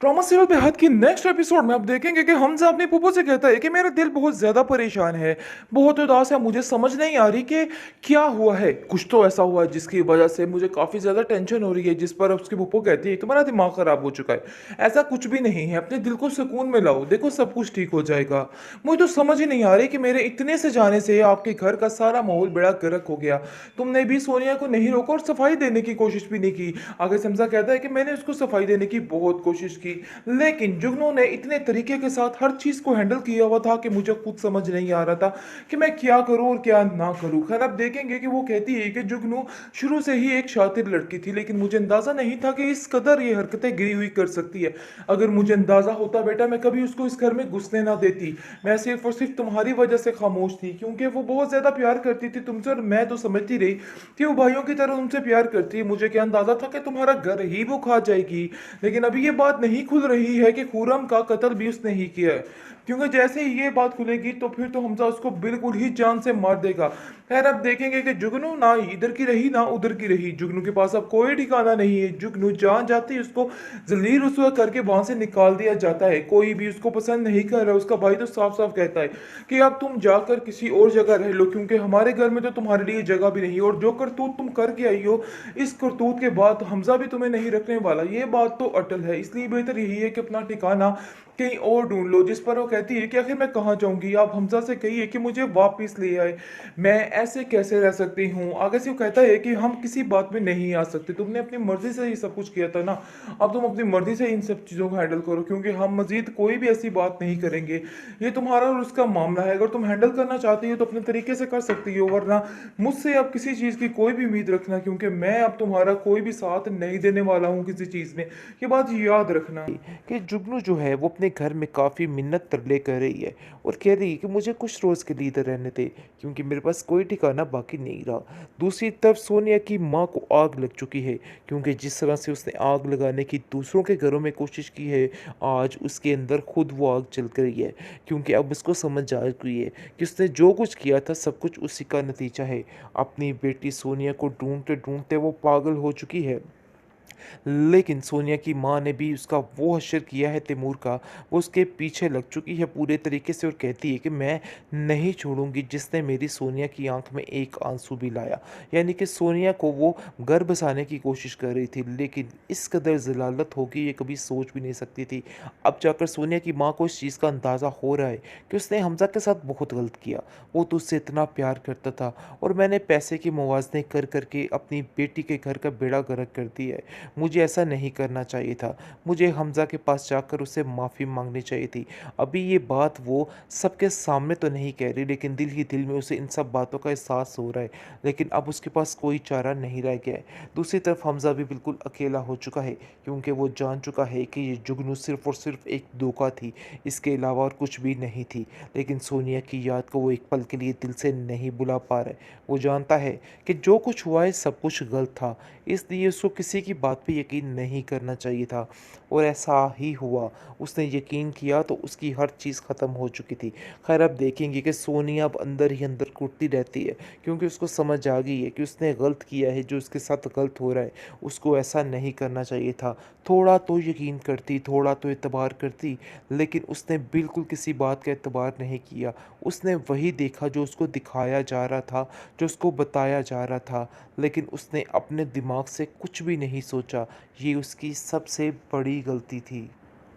Trauma serial बेहद की next episode में आप देखेंगे कि हमजा अपनी पुप्पो से कहता है कि मेरा दिल बहुत ज़्यादा परेशान है, बहुत उदास है, मुझे समझ नहीं आ रही कि क्या हुआ है। कुछ तो ऐसा हुआ है जिसकी वजह से मुझे काफ़ी ज़्यादा टेंशन हो रही है, जिस पर उसकी पुप्पो कहती है तुम्हारा दिमाग ख़राब हो चुका है। ऐसा कुछ भी नहीं है, अपने दिल को सुकून में लाओ, देखो सब कुछ ठीक हो जाएगा। मुझे तो समझ ही नहीं आ रही कि मेरे इतने से जाने से आपके घर का सारा माहौल बेड़ा गर्क हो गया। तुमने भी सोनिया को नहीं रोका और सफाई देने की कोशिश भी नहीं की। आगे से हमजा कहता है कि मैंने उसको सफाई देने की बहुत कोशिश की, लेकिन जुगनू ने इतने तरीके के साथ हर चीज़ को हैंडल किया हुआ था कि मुझे खुद समझ नहीं आ रहा था कि मैं क्या करूं और क्या ना करूं। खैर अब देखेंगे कि वो कहती है कि जुगनू शुरू से ही एक शातिर लड़की थी, लेकिन मुझे अंदाज़ा नहीं था कि इस कदर ये हरकतें गिरी हुई कर सकती है। अगर मुझे अंदाज़ा होता बेटा, मैं कभी उसको इस घर में घुसने ना देती। मैं सिर्फ और सिर्फ तुम्हारी वजह से खामोश थी, क्योंकि वो बहुत ज़्यादा प्यार करती थी तुमसे, और मैं तो समझती रही कि वो भाइयों की तरह तुमसे प्यार करती है। मुझे क्या अंदाज़ा था कि तुम्हारा घर ही वो खा जाएगी। लेकिन अभी ये बात नहीं खुल रही है कि खुरम का कत्ल भी उसने ही किया है, क्योंकि जैसे ही ये बात खुलेगी तो फिर तो हमजा उसको बिल्कुल ही जान से मार देगा। खैर अब देखेंगे कि जुगनू ना इधर की रही ना उधर की रही, जुगनू के पास अब कोई ठिकाना नहीं है। जुगनू जहाँ जाती है उसको जलील रुसवा करके वहां से निकाल दिया जाता है। कोई भी उसको पसंद नहीं कर रहा। उसका भाई तो साफ साफ कहता है कि अब तुम जाकर किसी और जगह रह लो, क्योंकि हमारे घर में तो तुम्हारे लिए जगह भी नहीं, और जो करतूत तुम करके आई हो, इस करतूत के बाद हमजा भी तुम्हें नहीं रखने वाला। ये बात तो अटल है, इसलिए बेहतर यही है कि अपना ठिकाना कहीं और ढूंढ लो। जिस पर वो कहती है कि आखिर मैं कहाँ जाऊंगी, आप हमजा से कहिए कि मुझे वापस ले आए, मैं ऐसे कैसे रह सकती हूँ। आगे से वो कहता है कि हम किसी बात में नहीं आ सकते, तुमने अपनी मर्जी से ये सब कुछ किया था ना, अब तुम अपनी मर्जी से इन सब चीज़ों को हैंडल करो, क्योंकि हम मजीद कोई भी ऐसी बात नहीं करेंगे। ये तुम्हारा और उसका मामला है, अगर तुम हैंडल करना चाहती हो तो अपने तरीके से कर सकती हो, वरना मुझसे अब किसी चीज़ की कोई भी उम्मीद रखना, क्योंकि मैं अब तुम्हारा कोई भी साथ नहीं देने वाला हूँ किसी चीज़ में। ये बात याद रखना। कि जुगनू जो है वो अपने घर में काफ़ी मिन्नत तरले कर रही है और कह रही है कि मुझे कुछ रोज़ के लिए इधर रहने दे, क्योंकि मेरे पास कोई ठिकाना बाकी नहीं रहा। दूसरी तरफ सोनिया की माँ को आग लग चुकी है, क्योंकि जिस तरह से उसने आग लगाने की दूसरों के घरों में कोशिश की है, आज उसके अंदर खुद वो आग जल गई है। क्योंकि अब उसको समझ आ गई है कि उसने जो कुछ किया था सब कुछ उसी का नतीजा है। अपनी बेटी सोनिया को ढूंढते ढूंढते वो पागल हो चुकी है। लेकिन सोनिया की माँ ने भी उसका वो हश्र किया है तैमूर का, वो उसके पीछे लग चुकी है पूरे तरीके से और कहती है कि मैं नहीं छोड़ूंगी जिसने मेरी सोनिया की आंख में एक आंसू भी लाया। यानी कि सोनिया को वो घर बसाने की कोशिश कर रही थी, लेकिन इस कदर ज़लालत होगी ये कभी सोच भी नहीं सकती थी। अब जाकर सोनिया की माँ को इस चीज़ का अंदाज़ा हो रहा है कि उसने हमजा के साथ बहुत गलत किया। वो तो उससे इतना प्यार करता था, और मैंने पैसे के मुवाजने कर करके अपनी बेटी के घर का बेड़ा गर्क कर दिया है। मुझे ऐसा नहीं करना चाहिए था। मुझे हमज़ा के पास जाकर उससे माफ़ी माँगनी चाहिए थी। अभी ये बात वो सबके सामने तो नहीं कह रही, लेकिन दिल ही दिल में उसे इन सब बातों का एहसास हो रहा है। लेकिन अब उसके पास कोई चारा नहीं रह गया है। दूसरी तरफ हमज़ा भी बिल्कुल अकेला हो चुका है, क्योंकि वो जान चुका है कि ये जुगनू सिर्फ़ और सिर्फ़ एक धोखा थी, इसके अलावा और कुछ भी नहीं थी। लेकिन सोनिया की याद को वो एक पल के लिए दिल से नहीं भुला पा रहा है। वो जानता है कि जो कुछ हुआ है सब कुछ गलत था, इसलिए उसको किसी की बात पे यकीन नहीं करना चाहिए था, और ऐसा ही हुआ। उसने यकीन किया तो उसकी हर चीज़ ख़त्म हो चुकी थी। खैर अब देखेंगे कि सोनिया अब अंदर ही अंदर कुटती रहती है, क्योंकि उसको समझ आ गई है कि उसने गलत किया है। जो उसके साथ गलत हो रहा है उसको ऐसा नहीं करना चाहिए था। थोड़ा तो यकीन करती, थोड़ा तो एतबार करती, लेकिन उसने बिल्कुल किसी बात का एतबार नहीं किया। उसने वही देखा जो उसको दिखाया जा रहा था, जो उसको बताया जा रहा था, लेकिन उसने अपने दिमाग से कुछ भी नहीं सोचा। ये उसकी सबसे बड़ी गलती थी।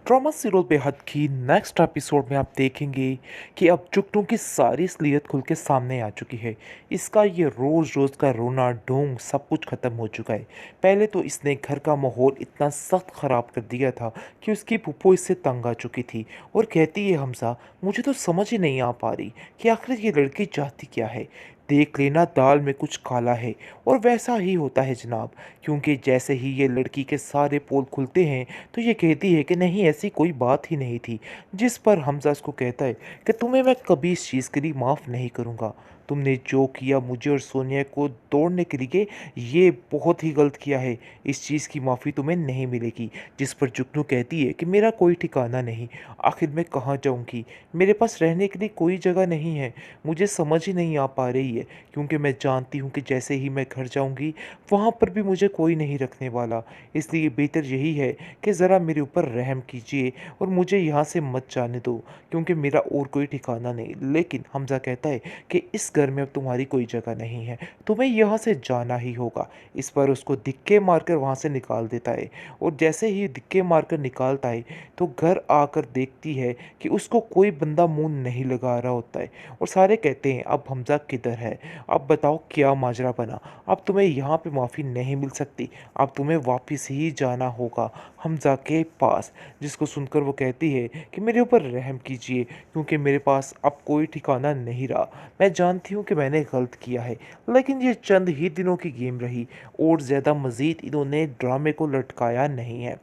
ट्रॉमा सीरियल बेहद की नेक्स्ट एपिसोड में आप देखेंगे कि अब जुगनू की सारी असलियत खुल के सामने आ चुकी है। इसका ये रोज़ रोज़ का रोना ढोंग सब कुछ ख़त्म हो चुका है। पहले तो इसने घर का माहौल इतना सख्त ख़राब कर दिया था कि उसकी फूफो इससे तंग आ चुकी थी, और कहती है हमसा मुझे तो समझ ही नहीं आ पा रही कि आखिर ये लड़की चाहती क्या है। देख लेना दाल में कुछ काला है, और वैसा ही होता है जनाब, क्योंकि जैसे ही ये लड़की के सारे पोल खुलते हैं तो ये कहती है कि नहीं ऐसी कोई बात ही नहीं थी। जिस पर हमजा उसको कहता है कि तुम्हें मैं कभी इस चीज़ के लिए माफ़ नहीं करूँगा। तुमने जो किया मुझे और सोनिया को तोड़ने के लिए, ये बहुत ही गलत किया है। इस चीज़ की माफ़ी तुम्हें नहीं मिलेगी। जिस पर जुगनू कहती है कि मेरा कोई ठिकाना नहीं, आखिर मैं कहाँ जाऊँगी? मेरे पास रहने के लिए कोई जगह नहीं है। मुझे समझ ही नहीं आ पा रही है, क्योंकि मैं जानती हूँ कि जैसे ही मैं घर जाऊँगी, वहाँ पर भी मुझे कोई नहीं रखने वाला। इसलिए बेहतर यही है कि ज़रा मेरे ऊपर रहम कीजिए और मुझे यहाँ से मत जाने दो, क्योंकि मेरा और कोई ठिकाना नहीं। लेकिन हमज़ा कहता है कि इस घर में अब तुम्हारी कोई जगह नहीं है, तुम्हें यहाँ से जाना ही होगा। इस पर उसको धिक्के मारकर वहाँ से निकाल देता है, और जैसे ही धिक्के मारकर निकालता है तो घर आकर देखती है कि उसको कोई बंदा मुंह नहीं लगा रहा होता है। और सारे कहते हैं अब हमज़ा किधर है, अब बताओ क्या माजरा बना, अब तुम्हें यहाँ पे माफ़ी नहीं मिल सकती, अब तुम्हें वापस ही जाना होगा हमज़ा के पास। जिसको सुनकर वो कहती है कि मेरे ऊपर रहम कीजिए, क्योंकि मेरे पास अब कोई ठिकाना नहीं रहा। मैं जानती हूँ कि मैंने गलत किया है, लेकिन ये चंद ही दिनों की गेम रही, और ज़्यादा मज़ीद इन्होंने ड्रामे को लटकाया नहीं है।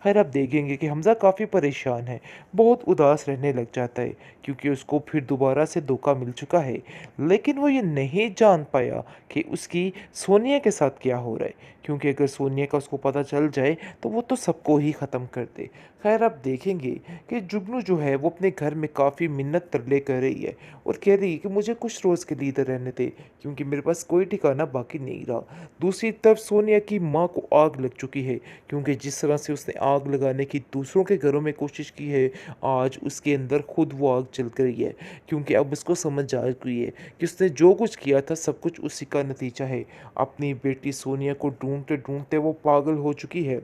खैर, अब देखेंगे कि हमज़ा काफ़ी परेशान है, बहुत उदास रहने लग जाता है, क्योंकि उसको फिर दोबारा से धोखा मिल चुका है। लेकिन वो ये नहीं जान पाया कि उसकी सोनिया के साथ क्या हो रहा है, क्योंकि अगर सोनिया का उसको पता चल जाए तो वो तो सबको ही ख़त्म कर दे। खैर, आप देखेंगे कि जुगनू जो है वो अपने घर में काफ़ी मिन्नत तरले कर रही है, और कह रही है कि मुझे कुछ रोज़ के लिए इधर रहने दे, क्योंकि मेरे पास कोई ठिकाना बाकी नहीं रहा। दूसरी तरफ सोनिया की माँ को आग लग चुकी है, क्योंकि जिस तरह से उसने आग लगाने की दूसरों के घरों में कोशिश की है, आज उसके अंदर खुद वो आग जल गई है, क्योंकि अब उसको समझ आ गई है कि उसने जो कुछ किया था सब कुछ उसी का नतीजा है। अपनी बेटी सोनिया को ढूंढते ढूंढते वो पागल हो चुकी है।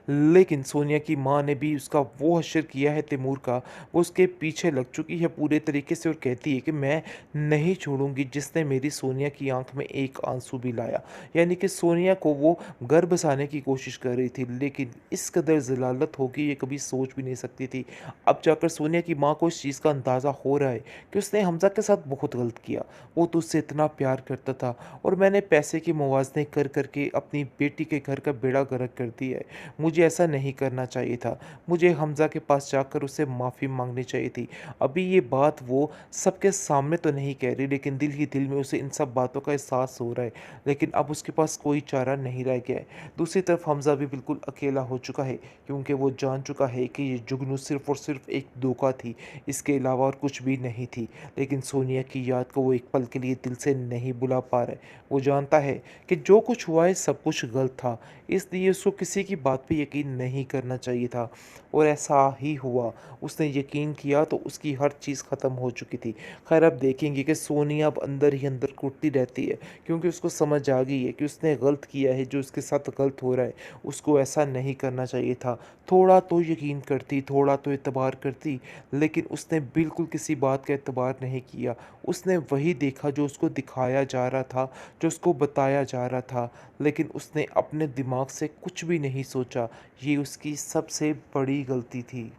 लेकिन सोनिया की माँ ने भी उसका वो हश्र किया है तैमूर का, वो उसके पीछे लग चुकी है पूरे तरीके से, और कहती है कि मैं नहीं छोड़ूंगी जिसने मेरी सोनिया की आंख में एक आंसू भी लाया। यानी कि सोनिया को वो घर बसाने की कोशिश कर रही थी, लेकिन इस कदर ज़लालत होगी ये कभी सोच भी नहीं सकती थी। अब जाकर सोनिया की माँ को इस चीज़ का अंदाज़ा हो रहा है कि उसने हमज़ा के साथ बहुत गलत किया। वो तो उससे इतना प्यार करता था, और मैंने पैसे के मुवाज़ने कर करके अपनी बेटी के घर का बेड़ा गर्क कर दिया है। मुझे ऐसा नहीं करना चाहिए था। मुझे हमज़ा के पास जाकर उससे माफ़ी माँगनी चाहिए थी। अभी ये बात वो सबके सामने तो नहीं कह रही, लेकिन दिल ही दिल में उसे इन सब बातों का एहसास हो रहा है। लेकिन अब उसके पास कोई चारा नहीं रह गया है। दूसरी तरफ हमज़ा भी बिल्कुल अकेला हो चुका है, क्योंकि वो जान चुका है कि ये जुगनू सिर्फ़ और सिर्फ़ एक धोखा थी, इसके अलावा और कुछ भी नहीं थी। लेकिन सोनिया की याद को वो एक पल के लिए दिल से नहीं भुला पा रहा है। वो जानता है कि जो कुछ हुआ है सब कुछ गलत था, इसलिए उसको किसी की बात पे यकीन नहीं करना चाहिए था, और ऐसा ही हुआ। उसने यकीन किया तो उसकी हर चीज़ ख़त्म हो चुकी थी। खैर, अब देखेंगे कि सोनिया अब अंदर ही अंदर कुटती रहती है, क्योंकि उसको समझ आ गई है कि उसने गलत किया है, जो उसके साथ गलत हो रहा है उसको ऐसा नहीं करना चाहिए था। थोड़ा तो यकीन करती, थोड़ा तो एतबार करती, लेकिन उसने बिल्कुल किसी बात का एतबार नहीं किया। उसने वही देखा जो उसको दिखाया जा रहा था, जो उसको बताया जा रहा था, लेकिन उसने अपने दिमाग से कुछ भी नहीं सोचा। ये उसकी सबसे बड़ी गलती थी।